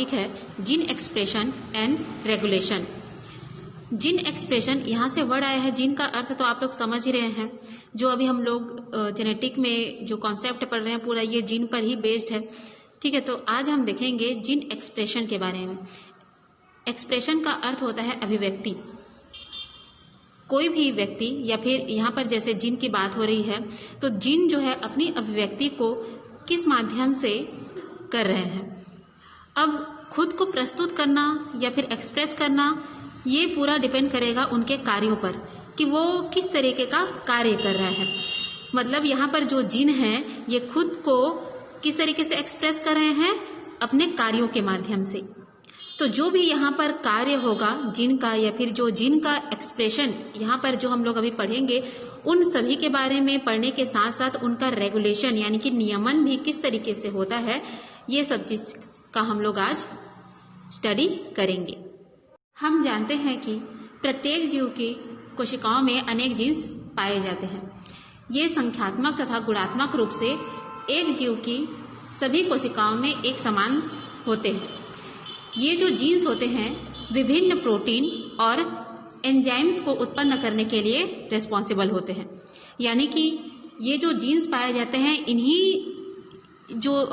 Topic है gene expression and regulation. Gene expression, यहाँ से वर्ड आया है, जीन का अर्थ तो आप लोग समझ ही रहे हैं। जो अभी हम लोग जेनेटिक में जो कॉन्सेप्ट पढ़ रहे हैं पूरा ये जीन पर ही बेस्ड है। ठीक है, तो आज हम देखेंगे जीन एक्सप्रेशन के बारे में। एक्सप्रेशन का अर्थ होता है अभिव्यक्ति। कोई भी व्यक्ति या फिर यहाँ पर जैसे जीन की बात हो रही है तो जीन जो है अपनी अभिव्यक्ति को किस माध्यम से कर रहे हैं। अब खुद को प्रस्तुत करना या फिर एक्सप्रेस करना ये पूरा डिपेंड करेगा उनके कार्यों पर कि वो किस तरीके का कार्य कर रहा है। मतलब यहाँ पर जो जीन है ये खुद को किस तरीके से एक्सप्रेस कर रहे हैं, अपने कार्यों के माध्यम से। तो जो भी यहाँ पर कार्य होगा जीन का या फिर जो जीन का एक्सप्रेशन यहाँ पर जो हम लोग अभी पढ़ेंगे, उन सभी के बारे में पढ़ने के साथ साथ उनका रेगुलेशन यानी कि नियमन भी किस तरीके से होता है, ये सब चीज का हम लोग आज स्टडी करेंगे। हम जानते हैं कि प्रत्येक जीव की कोशिकाओं में अनेक जीन्स पाए जाते हैं। ये संख्यात्मक तथा गुणात्मक रूप से एक जीव की सभी कोशिकाओं में एक समान होते हैं। ये जो जीन्स होते हैं विभिन्न प्रोटीन और एंजाइम्स को उत्पन्न करने के लिए रिस्पॉन्सिबल होते हैं। यानी कि ये जो जीन्स पाए जाते हैं, इन्हीं जो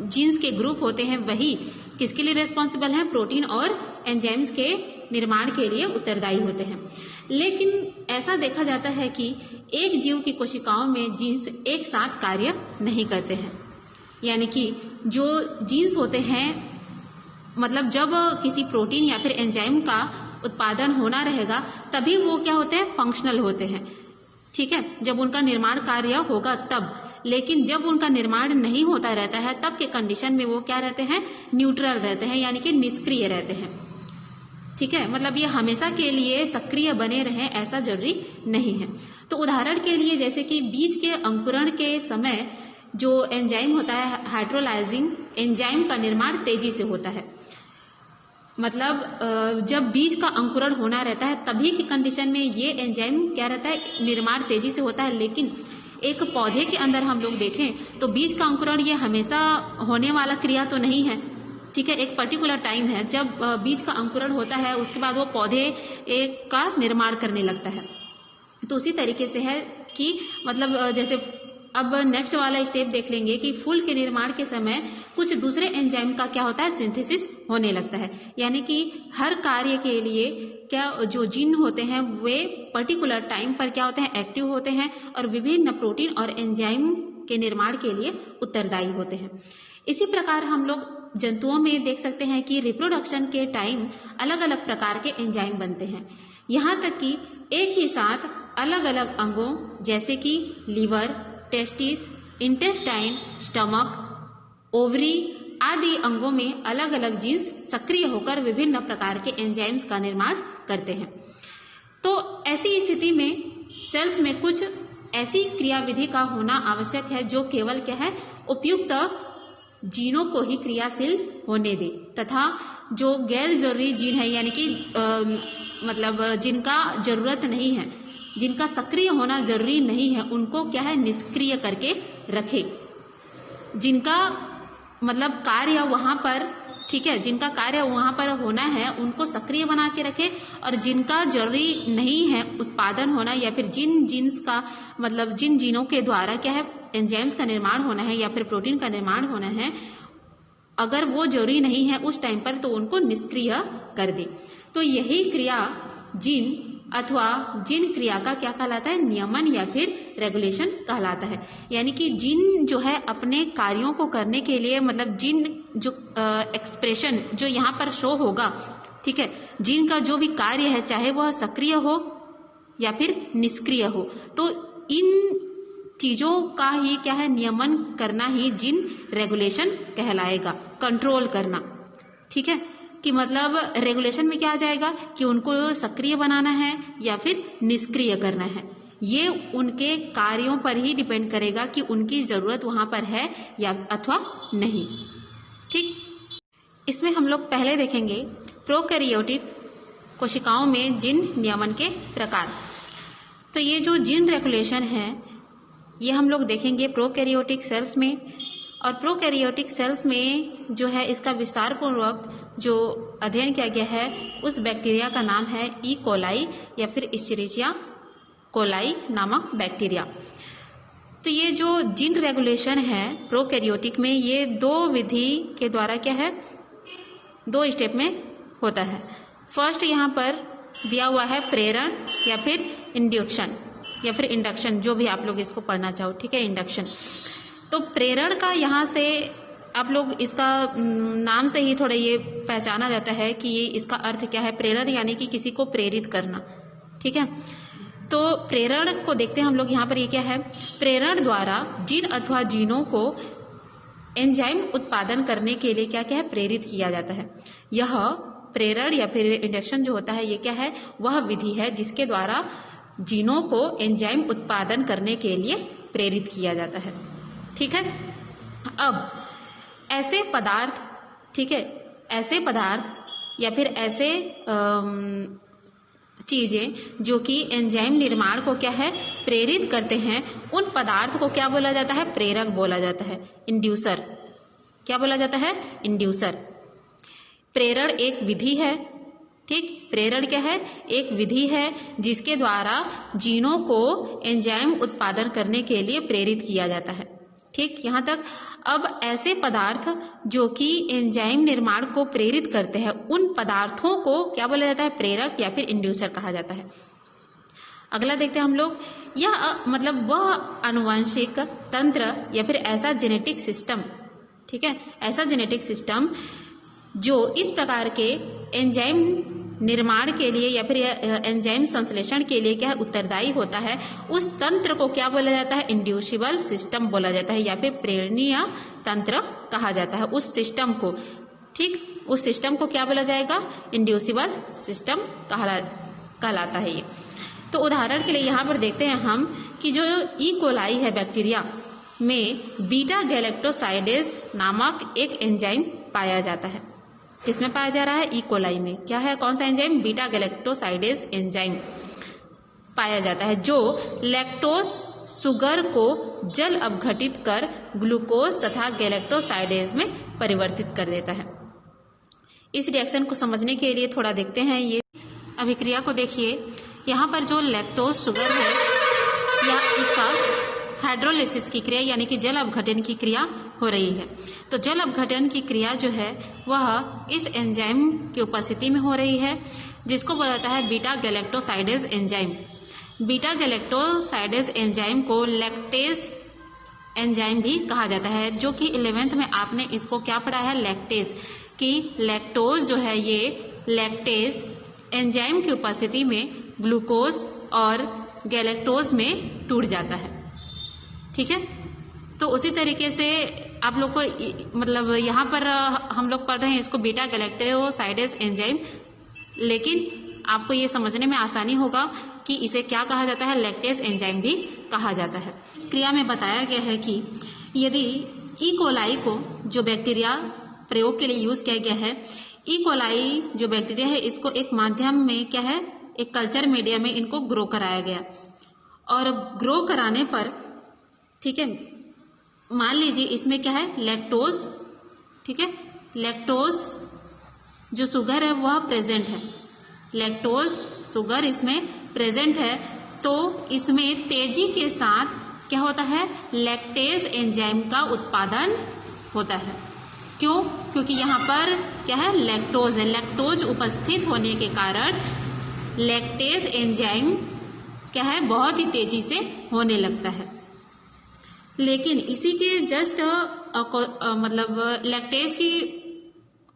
जीन्स के ग्रुप होते हैं वही किसके लिए रिस्पॉन्सिबल हैं, प्रोटीन और एंजाइम्स के निर्माण के लिए उत्तरदायी होते हैं। लेकिन ऐसा देखा जाता है कि एक जीव की कोशिकाओं में जीन्स एक साथ कार्य नहीं करते हैं। यानी कि जो जीन्स होते हैं, मतलब जब किसी प्रोटीन या फिर एंजाइम का उत्पादन होना रहेगा तभी वो क्या होते हैं, फंक्शनल होते हैं। ठीक है, जब उनका निर्माण कार्य होगा तब। लेकिन जब उनका निर्माण नहीं होता रहता है तब के कंडीशन में वो क्या रहते हैं, न्यूट्रल रहते हैं, यानी कि निष्क्रिय रहते हैं। ठीक है, मतलब ये हमेशा के लिए सक्रिय बने रहें ऐसा जरूरी नहीं है। तो उदाहरण के लिए जैसे कि बीज के अंकुरण के समय जो एंजाइम होता है, हाइड्रोलाइजिंग एंजाइम का निर्माण तेजी से होता है। मतलब जब बीज का अंकुरण होना रहता है तभी की कंडीशन में ये एंजाइम क्या रहता है, निर्माण तेजी से होता है। लेकिन एक पौधे के अंदर हम लोग देखें तो बीज का अंकुरण ये हमेशा होने वाला क्रिया तो नहीं है। ठीक है, एक पर्टिकुलर टाइम है जब बीज का अंकुरण होता है, उसके बाद वो पौधे एक का निर्माण करने लगता है। तो उसी तरीके से है कि मतलब जैसे अब नेक्स्ट वाला स्टेप देख लेंगे कि फूल के निर्माण के समय कुछ दूसरे एंजाइम का क्या होता है, सिंथेसिस होने लगता है। यानी कि हर कार्य के लिए क्या जो जीन होते हैं वे पर्टिकुलर टाइम पर क्या होते हैं, एक्टिव होते हैं और विभिन्न प्रोटीन और एंजाइम के निर्माण के लिए उत्तरदायी होते हैं। इसी प्रकार हम लोग जंतुओं में देख सकते हैं कि रिप्रोडक्शन के टाइम अलग अलग प्रकार के एंजाइम बनते हैं। यहाँ तक कि एक ही साथ अलग अलग अंगों जैसे कि liver, testis, intestine, stomach, ovary आदि अंगों में अलग अलग जीन्स सक्रिय होकर विभिन्न प्रकार के एंजाइम्स का निर्माण करते हैं। तो ऐसी स्थिति में सेल्स में कुछ ऐसी क्रियाविधि का होना आवश्यक है जो केवल क्या है, उपयुक्त जीनों को ही क्रियाशील होने दे तथा जो गैर जरूरी जीन है यानी कि मतलब जिनका जरूरत नहीं है, जिनका सक्रिय होना जरूरी नहीं है, उनको क्या है, निष्क्रिय करके रखे। जिनका मतलब कार्य वहां पर, ठीक है, जिनका कार्य वहां पर होना है उनको सक्रिय बना के रखे, और जिनका जरूरी नहीं है उत्पादन होना या फिर जिन जीन्स का मतलब जिन जीनों के द्वारा क्या है एंजाइम्स का निर्माण होना है या फिर प्रोटीन का निर्माण होना है, अगर वो जरूरी नहीं है उस टाइम पर तो उनको निष्क्रिय कर दे। तो यही क्रिया जीन अथवा जीन क्रिया का क्या कहलाता है, नियमन या फिर रेगुलेशन कहलाता है। यानी कि जीन जो है अपने कार्यों को करने के लिए, मतलब जीन जो एक्सप्रेशन जो यहाँ पर शो होगा, ठीक है, जीन का जो भी कार्य है चाहे वह सक्रिय हो या फिर निष्क्रिय हो, तो इन चीजों का ही क्या है, नियमन करना ही जीन रेगुलेशन कहलाएगा, कंट्रोल करना। ठीक है, कि मतलब रेगुलेशन में क्या आ जाएगा कि उनको सक्रिय बनाना है या फिर निष्क्रिय करना है। ये उनके कार्यों पर ही डिपेंड करेगा कि उनकी जरूरत वहां पर है या अथवा नहीं। ठीक, इसमें हम लोग पहले देखेंगे प्रोकैरियोटिक कोशिकाओं में जीन नियमन के प्रकार। तो ये जो जीन रेगुलेशन है ये हम लोग देखेंगे प्रोकैरियोटिक सेल्स में, और प्रोकैरियोटिक सेल्स में जो है इसका विस्तार पूर्वक जो अध्ययन किया गया है उस बैक्टीरिया का नाम है ई कोलाई या फिर इश्चेरिचिया कोलाई नामक बैक्टीरिया। तो ये जो जीन रेगुलेशन है प्रोकैरियोटिक में, ये 2 विधि के द्वारा क्या है, 2 स्टेप में होता है। फर्स्ट यहाँ पर दिया हुआ है प्रेरण या फिर इंड्यूक्शन या फिर इंडक्शन, जो भी आप लोग इसको पढ़ना चाहो, ठीक है, इंडक्शन। तो प्रेरण का यहाँ से आप लोग इसका नाम से ही थोड़ा ये पहचाना जाता है कि ये इसका अर्थ क्या है। प्रेरण यानी कि किसी को प्रेरित करना, ठीक है। तो प्रेरण को देखते हैं हम लोग यहाँ पर, ये क्या है, प्रेरण द्वारा जीन अथवा जीनों को एंजाइम उत्पादन करने के लिए क्या क्या है, प्रेरित किया जाता है। यह प्रेरण या फिर इंडक्शन जो होता है ये क्या है, वह विधि है जिसके द्वारा जीनों को एंजाइम उत्पादन करने के लिए प्रेरित किया जाता है, ठीक है। अब ऐसे पदार्थ, ठीक है, ऐसे पदार्थ या फिर ऐसे चीजें जो कि एंजाइम निर्माण को क्या है, प्रेरित करते हैं, उन पदार्थ को क्या बोला जाता है, प्रेरक बोला जाता है, इंड्यूसर। क्या बोला जाता है, इंड्यूसर। प्रेरण एक विधि है, ठीक, प्रेरण क्या है, एक विधि है जिसके द्वारा जीनों को एंजाइम उत्पादन करने के लिए प्रेरित किया जाता है, ठीक, यहाँ तक। अब ऐसे पदार्थ जो कि एंजाइम निर्माण को प्रेरित करते हैं, उन पदार्थों को क्या बोला जाता है, प्रेरक या फिर इंड्यूसर कहा जाता है। अगला देखते हैं हम लोग, यह मतलब वह आनुवंशिक तंत्र या फिर ऐसा जेनेटिक सिस्टम, ठीक है, ऐसा जेनेटिक सिस्टम जो इस प्रकार के एंजाइम निर्माण के लिए या फिर एंजाइम संश्लेषण के लिए क्या है, उत्तरदायी होता है, उस तंत्र को क्या बोला जाता है, इंड्यूसिबल सिस्टम बोला जाता है या फिर प्रेरणीय तंत्र कहा जाता है उस सिस्टम को, ठीक, उस सिस्टम को क्या बोला जाएगा, इंड्यूसिबल सिस्टम कहलाता है ये। तो उदाहरण के लिए यहाँ पर देखते हैं हम कि जो ई कोलाई है बैक्टीरिया में बीटा गैलेक्टोसाइडेज नामक एक एंजाइम पाया जाता है। किसमें पाया जा रहा है, ई कोलाई में। क्या है, कौन सा एंजाइम, बीटा गैलेक्टोसाइडेज एंजाइम पाया जाता है जो लैक्टोज शुगर को जल अपघटित कर ग्लूकोज तथा गैलेक्टोसाइडेज में परिवर्तित कर देता है। इस रिएक्शन को समझने के लिए थोड़ा देखते हैं ये अभिक्रिया को। देखिए यहाँ पर जो लैक्टोज शुगर है या इसका हाइड्रोलिसिस की क्रिया यानी कि जल अपघटन की क्रिया हो रही है। तो जल अपघटन की क्रिया जो है वह इस एंजाइम की उपस्थिति में हो रही है जिसको बोला जाता है beta galactosidase enzyme. Beta galactosidase enzyme को लैक्टेज एंजाइम भी कहा जाता है, जो कि 11th में आपने इसको क्या पढ़ा है, लैक्टेज, कि लैक्टोज जो है ये लैक्टेज एंजाइम की उपस्थिति में ग्लूकोज और गैलेक्टोज में टूट जाता है, ठीक है। तो उसी तरीके से आप लोग को मतलब यहाँ पर हम लोग पढ़ रहे हैं इसको बीटा गैलेक्टोसाइडेज एंजाइम, लेकिन आपको ये समझने में आसानी होगा कि इसे क्या कहा जाता है, लैक्टेज एंजाइम भी कहा जाता है। इस क्रिया में बताया गया है कि यदि ई कोलाई को जो बैक्टीरिया प्रयोग के लिए यूज किया गया है, ई कोलाई जो बैक्टीरिया है इसको एक माध्यम में क्या है, एक कल्चर मीडिया में इनको ग्रो कराया गया और ग्रो कराने पर, ठीक है, मान लीजिए इसमें क्या है, लैक्टोज, ठीक है, लैक्टोज जो शुगर है वह प्रेजेंट है, लैक्टोज शुगर इसमें प्रेजेंट है, तो इसमें तेजी के साथ क्या होता है, लैक्टेज एंजाइम का उत्पादन होता है। क्यों? क्योंकि यहाँ पर क्या है, लैक्टोज है, लैक्टोज उपस्थित होने के कारण लैक्टेज एंजाइम क्या है, बहुत ही तेजी से होने लगता है। लेकिन इसी के जस्ट मतलब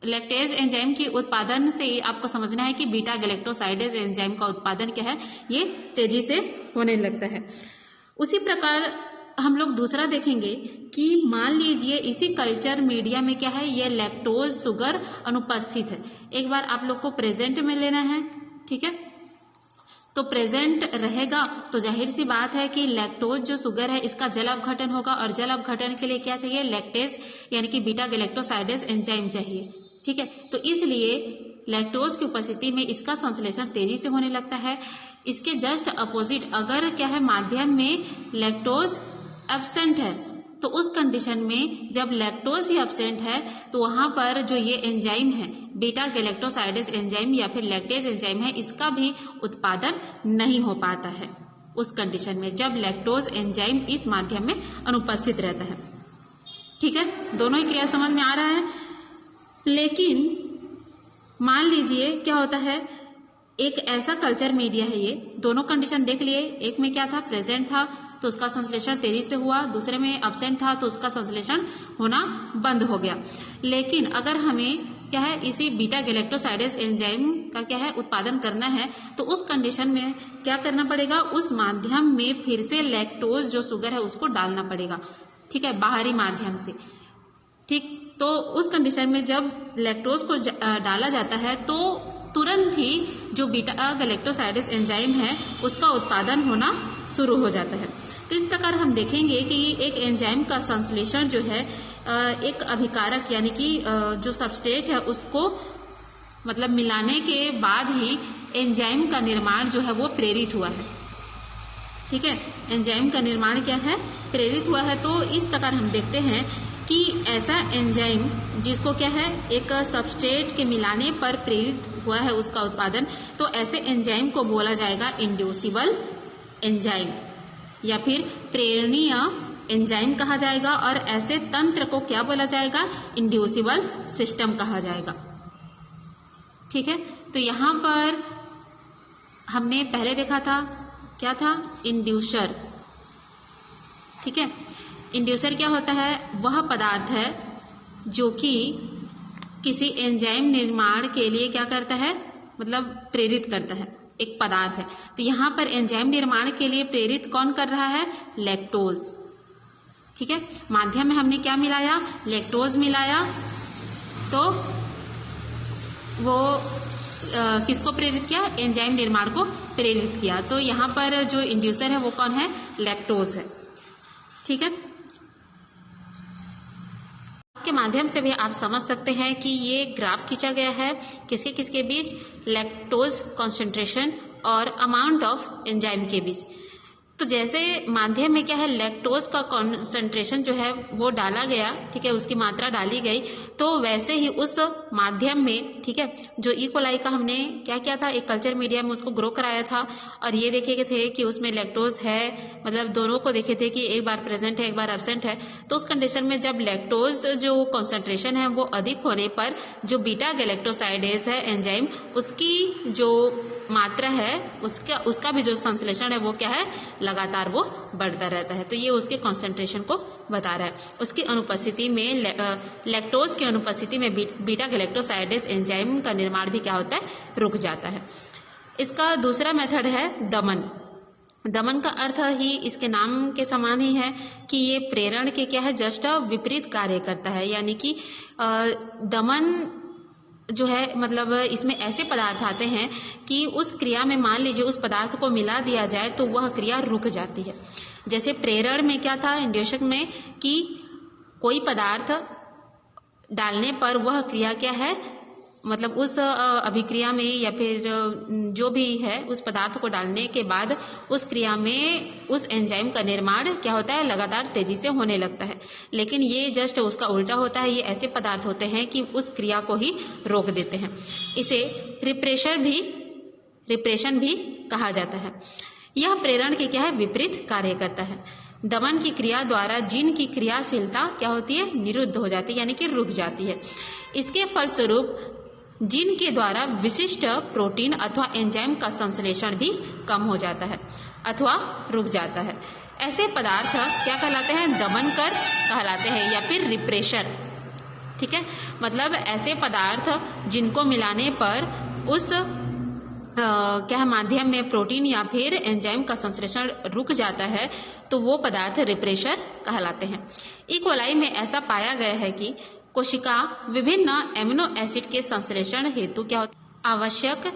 लैक्टेज एंजाइम के उत्पादन से आपको समझना है कि बीटा गैलेक्टोसाइडेज एंजाइम का उत्पादन क्या है, ये तेजी से होने लगता है। उसी प्रकार हम लोग दूसरा देखेंगे कि मान लीजिए इसी कल्चर मीडिया में क्या है, ये लैक्टोज शुगर अनुपस्थित है। एक बार आप लोग को प्रेजेंट में लेना है, ठीक है, तो प्रेजेंट रहेगा तो जाहिर सी बात है कि लैक्टोज जो शुगर है इसका जल अपघटन होगा और जल अपघटन के लिए क्या चाहिए, लैक्टेज यानी कि बीटा गैलेक्टोसाइडेज एंजाइम चाहिए, ठीक है। तो इसलिए लैक्टोज की उपस्थिति में इसका संश्लेषण तेजी से होने लगता है। इसके जस्ट अपोजिट अगर क्या है, माध्यम में लैक्टोज एब्सेंट है तो उस कंडीशन में जब लैक्टोज ही एब्सेंट है तो वहां पर जो ये एंजाइम है बीटा गैलेक्टोसाइडेज एंजाइम या फिर लैक्टेज एंजाइम है, इसका भी उत्पादन नहीं हो पाता है उस कंडीशन में जब लैक्टोज एंजाइम इस माध्यम में अनुपस्थित रहता है। ठीक है, दोनों ही क्रिया समझ में आ रहा है। लेकिन मान लीजिए क्या होता है, एक ऐसा कल्चर मीडिया है, ये दोनों कंडीशन देख लिए, एक में क्या था, प्रेजेंट था तो उसका संश्लेषण तेजी से हुआ, दूसरे में एब्सेंट था तो उसका संश्लेषण होना बंद हो गया। लेकिन अगर हमें क्या है, इसी बीटा गैलेक्टोसाइडेज एंजाइम का क्या है उत्पादन करना है तो उस कंडीशन में क्या करना पड़ेगा, उस माध्यम में फिर से लैक्टोज जो शुगर है उसको डालना पड़ेगा। ठीक है, बाहरी माध्यम से। ठीक, तो उस कंडीशन में जब लैक्टोज को डाला जाता है तो तुरंत ही जो बीटा गैलेक्टोसाइडेज एंजाइम है उसका उत्पादन होना शुरू हो जाता है। तो इस प्रकार हम देखेंगे कि एक एंजाइम का संश्लेषण जो है एक अभिकारक यानी कि जो सबस्ट्रेट है उसको मतलब मिलाने के बाद ही एंजाइम का निर्माण जो है वो प्रेरित हुआ है। ठीक है, एंजाइम का निर्माण क्या है, प्रेरित हुआ है। तो इस प्रकार हम देखते हैं कि ऐसा एंजाइम जिसको क्या है एक सबस्ट्रेट के मिलाने पर प्रेरित हुआ है उसका उत्पादन, तो ऐसे एंजाइम को बोला जाएगा इंड्यूसिबल एंजाइम या फिर प्रेरणीय एंजाइम कहा जाएगा। और ऐसे तंत्र को क्या बोला जाएगा, इंड्यूसिबल सिस्टम कहा जाएगा। ठीक है, तो यहाँ पर हमने पहले देखा था क्या था, इंड्यूसर। ठीक है, इंड्यूसर क्या होता है, वह पदार्थ है जो कि किसी एंजाइम निर्माण के लिए क्या करता है, मतलब प्रेरित करता है, एक पदार्थ है। तो यहाँ पर एंजाइम निर्माण के लिए प्रेरित कौन कर रहा है, लैक्टोज। ठीक है, माध्यम में हमने क्या मिलाया, लैक्टोज मिलाया, तो वो किसको प्रेरित किया, एंजाइम निर्माण को प्रेरित किया। तो यहाँ पर जो इंड्यूसर है वो कौन है, लैक्टोज है। ठीक है, के माध्यम से भी आप समझ सकते हैं कि ये ग्राफ खींचा गया है किसके किसके बीच, लैक्टोज कॉन्सेंट्रेशन और अमाउंट ऑफ एंजाइम के बीच। तो जैसे माध्यम में क्या है, लैक्टोज का कॉन्सेंट्रेशन जो है वो डाला गया, ठीक है, उसकी मात्रा डाली गई, तो वैसे ही उस माध्यम में, ठीक है, जो ई कोलाई का हमने क्या किया था, एक कल्चर मीडिया में उसको ग्रो कराया था और ये देखे थे कि उसमें लैक्टोज है, मतलब दोनों को देखे थे कि एक बार प्रेजेंट है एक बार एब्सेंट है। तो उस कंडीशन में जब लैक्टोज जो कॉन्सेंट्रेशन है वो अधिक होने पर जो बीटा गैलेक्टोसाइडेज है एंजाइम, उसकी जो मात्रा है उसका भी जो संश्लेषण है वो क्या है, लगातार वो बढ़ता रहता है। तो ये उसके कॉन्सेंट्रेशन को बता रहा है। उसकी अनुपस्थिति में लैक्टोज की अनुपस्थिति में बीटा गैलेक्टोसाइडेज एंजाइम का निर्माण भी क्या होता है, रुक जाता है। इसका दूसरा मेथड है दमन। दमन का अर्थ ही इसके नाम के समान ही है कि ये प्रेरण के क्या है, जस्ट विपरीत कार्य करता है। यानी कि दमन जो है मतलब इसमें ऐसे पदार्थ आते हैं कि उस क्रिया में मान लीजिए उस पदार्थ को मिला दिया जाए तो वह क्रिया रुक जाती है। जैसे प्रेरण में क्या था, इंड्यूशन में, कि कोई पदार्थ डालने पर वह क्रिया क्या है, मतलब उस अभिक्रिया में या फिर जो भी है उस पदार्थ को डालने के बाद उस क्रिया में उस एंजाइम का निर्माण क्या होता है, लगातार तेजी से होने लगता है। लेकिन ये जस्ट उसका उल्टा होता है, ये ऐसे पदार्थ होते हैं कि उस क्रिया को ही रोक देते हैं। इसे रिप्रेशन भी कहा जाता है। यह प्रेरण के क्या है, विपरीत कार्य करता है। दमन की क्रिया द्वारा जीन की क्रियाशीलता क्या होती है, निरुद्ध हो जाती है, यानी कि रुक जाती है। इसके फलस्वरूप जीन के द्वारा विशिष्ट प्रोटीन अथवा एंजाइम का संश्लेषण भी कम हो जाता है अथवा रुक जाता है। ऐसे पदार्थ क्या कहलाते हैं, दमन कर कहलाते हैं या फिर रिप्रेशर। ठीक है, मतलब ऐसे पदार्थ जिनको मिलाने पर उस क्या माध्यम में प्रोटीन या फिर एंजाइम का संश्लेषण रुक जाता है, तो वो पदार्थ रिप्रेशर कहलाते हैं। ई कोलाई में ऐसा पाया गया है कि कोशिका विभिन्न एमिनो एसिड के संश्लेषण हेतु क्या होता है, आवश्यक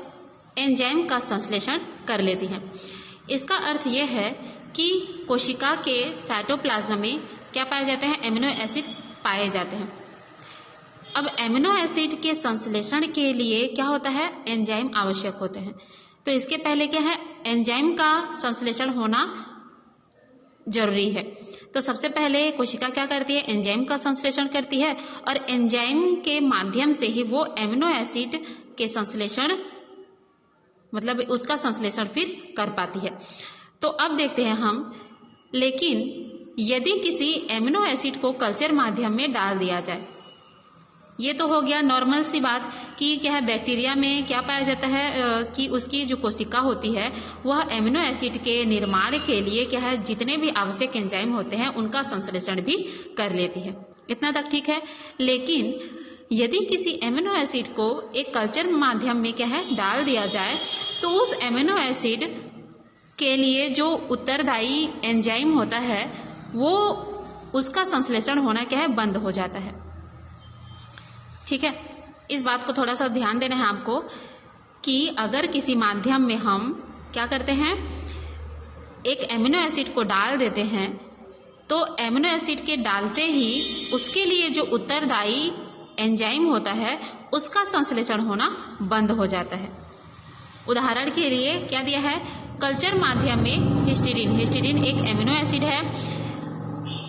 एंजाइम का संश्लेषण कर लेती हैं। इसका अर्थ यह है कि कोशिका के साइटोप्लाज्म में क्या पाए जाते हैं, एमिनो एसिड पाए जाते हैं। अब एमिनो एसिड के संश्लेषण के लिए क्या होता है, एंजाइम आवश्यक होते हैं। तो इसके पहले क्या है, एंजाइम का संश्लेषण होना जरूरी है। तो सबसे पहले कोशिका क्या करती है, एंजाइम का संश्लेषण करती है और एंजाइम के माध्यम से ही वो एमिनो एसिड के संश्लेषण मतलब उसका संश्लेषण फिर कर पाती है। तो अब देखते हैं हम, लेकिन यदि किसी एमिनो एसिड को कल्चर माध्यम में डाल दिया जाए, ये तो हो गया नॉर्मल सी बात कि क्या है, बैक्टीरिया में क्या पाया जाता है कि उसकी जो कोशिका होती है वह एमिनो एसिड के निर्माण के लिए क्या है, जितने भी आवश्यक एंजाइम होते हैं उनका संश्लेषण भी कर लेती है। इतना तक ठीक है। लेकिन यदि किसी एमिनो एसिड को एक कल्चर माध्यम में क्या है डाल दिया जाए, तो उस एमिनो एसिड के लिए जो उत्तरदायी एंजाइम होता है वो उसका संश्लेषण होना क्या है, बंद हो जाता है। ठीक है, इस बात को थोड़ा सा ध्यान देना है आपको कि अगर किसी माध्यम में हम क्या करते हैं, एक एमिनो एसिड को डाल देते हैं, तो एमिनो एसिड के डालते ही उसके लिए जो उत्तरदायी एंजाइम होता है उसका संश्लेषण होना बंद हो जाता है। उदाहरण के लिए क्या दिया है, कल्चर माध्यम में हिस्टीडीन, हिस्टीडीन एक एमिनो एसिड है,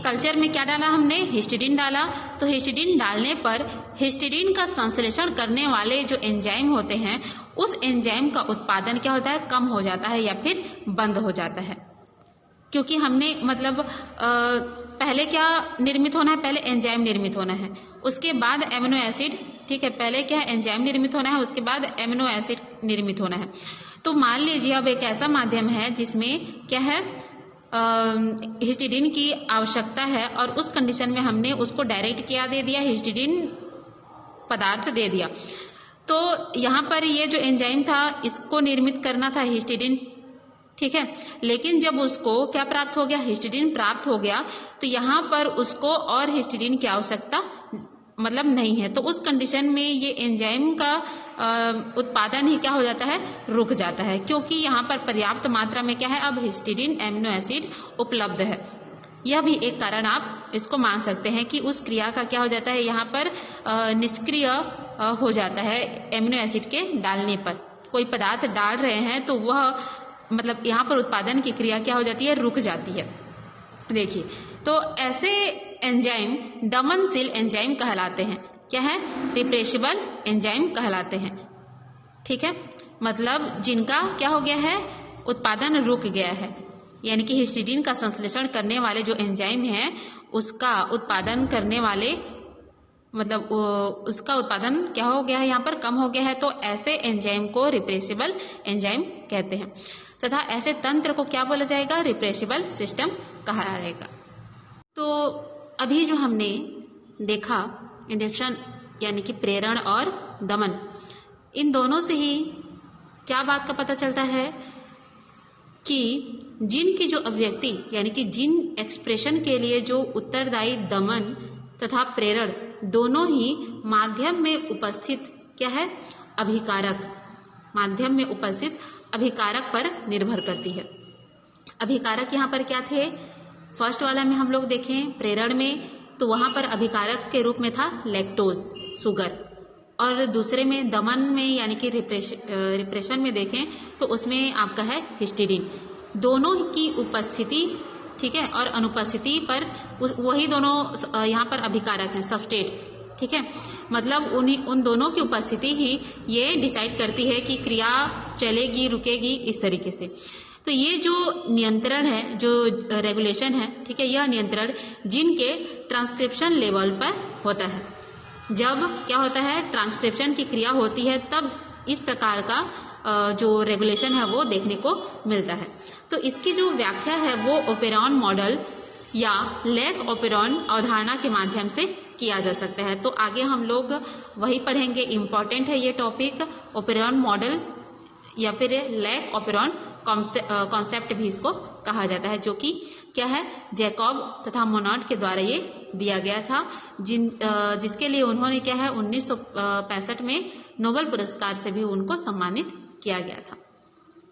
कल्चर में क्या डाला हमने, हिस्टीडीन डाला, तो हिस्टीडीन डालने पर हिस्टीडीन का संश्लेषण करने वाले जो एंजाइम होते हैं उस एंजाइम का उत्पादन क्या होता है, कम हो जाता है या फिर बंद हो जाता है। क्योंकि हमने मतलब पहले क्या निर्मित होना है, पहले एंजाइम निर्मित होना है, उसके बाद एमिनो एसिड। ठीक है, पहले क्या है, एंजाइम निर्मित होना है, उसके बाद एमिनो एसिड निर्मित होना है। तो मान लीजिए अब एक ऐसा माध्यम है जिसमें क्या है, हिस्टीडीन की आवश्यकता है और उस कंडीशन में हमने उसको डायरेक्ट क्या दे दिया, हिस्टीडीन पदार्थ दे दिया। तो यहाँ पर ये जो एंजाइम था इसको निर्मित करना था हिस्टीडीन। ठीक है, लेकिन जब उसको क्या प्राप्त हो गया, हिस्टीडीन प्राप्त हो गया, तो यहाँ पर उसको और हिस्टीडीन की आवश्यकता मतलब नहीं है। तो उस कंडीशन में ये एंजाइम का उत्पादन ही क्या हो जाता है, रुक जाता है, क्योंकि यहाँ पर पर्याप्त मात्रा में क्या है, अब हिस्टीडीन एमिनो एसिड उपलब्ध है। यह भी एक कारण आप इसको मान सकते हैं कि उस क्रिया का क्या हो जाता है, यहाँ पर निष्क्रिय हो जाता है। एमिनो एसिड के डालने पर कोई पदार्थ डाल रहे हैं तो वह मतलब यहाँ पर उत्पादन की क्रिया क्या हो जाती है, रुक जाती है। देखिए, तो ऐसे एंजाइम दमनशील एंजाइम कहलाते हैं। क्या है, रिप्रेसिबल एंजाइम कहलाते हैं। ठीक है, मतलब जिनका क्या हो गया है, उत्पादन रुक गया है, यानी कि हिस्टीडीन का संश्लेषण करने वाले जो एंजाइम हैं उसका उत्पादन करने वाले मतलब उसका उत्पादन क्या हो गया है, यहाँ पर कम हो गया है। तो ऐसे एंजाइम को रिप्रेसिबल एंजाइम कहते हैं तथा ऐसे तंत्र को क्या बोला जाएगा, रिप्रेसिबल सिस्टम कहा जाएगा। तो अभी जो हमने देखा इंडक्शन यानी कि प्रेरण और दमन, इन दोनों से ही क्या बात का पता चलता है कि जीन की जो अभिव्यक्ति यानी कि जीन एक्सप्रेशन के लिए जो उत्तरदायी दमन तथा प्रेरण दोनों ही माध्यम में उपस्थित क्या है, अभिकारक, माध्यम में उपस्थित अभिकारक पर निर्भर करती है। अभिकारक यहाँ पर क्या थे, फर्स्ट वाला में हम लोग देखें प्रेरण में तो वहाँ पर अभिकारक के रूप में था लैक्टोज, शुगर, और दूसरे में दमन में यानी कि रिप्रेशन में देखें तो उसमें आपका है हिस्टीडीन। दोनों की उपस्थिति ठीक है और अनुपस्थिति पर वही दोनों यहाँ पर अभिकारक हैं, सबस्ट्रेट। ठीक है, मतलब उन दोनों की उपस्थिति ही ये डिसाइड करती है कि क्रिया चलेगी रुकेगी इस तरीके से। तो ये जो नियंत्रण है, जो रेगुलेशन है, ठीक है, यह नियंत्रण जीन के ट्रांसक्रिप्शन लेवल पर होता है। जब क्या होता है, ट्रांसक्रिप्शन की क्रिया होती है तब इस प्रकार का जो रेगुलेशन है वो देखने को मिलता है। तो इसकी जो व्याख्या है वो ओपेरॉन मॉडल या लैक ओपेरॉन अवधारणा के माध्यम से किया जा सकता है। तो आगे हम लोग वही पढ़ेंगे, इम्पॉर्टेंट है ये टॉपिक, ओपेरॉन मॉडल या फिर लैक ओपेरॉन कॉन्सेप्ट भी इसको कहा जाता है, जो कि क्या है, जैकब तथा मोनॉड के द्वारा ये दिया गया था, जिसके लिए उन्होंने क्या है 1965 में नोबेल पुरस्कार से भी उनको सम्मानित किया गया था।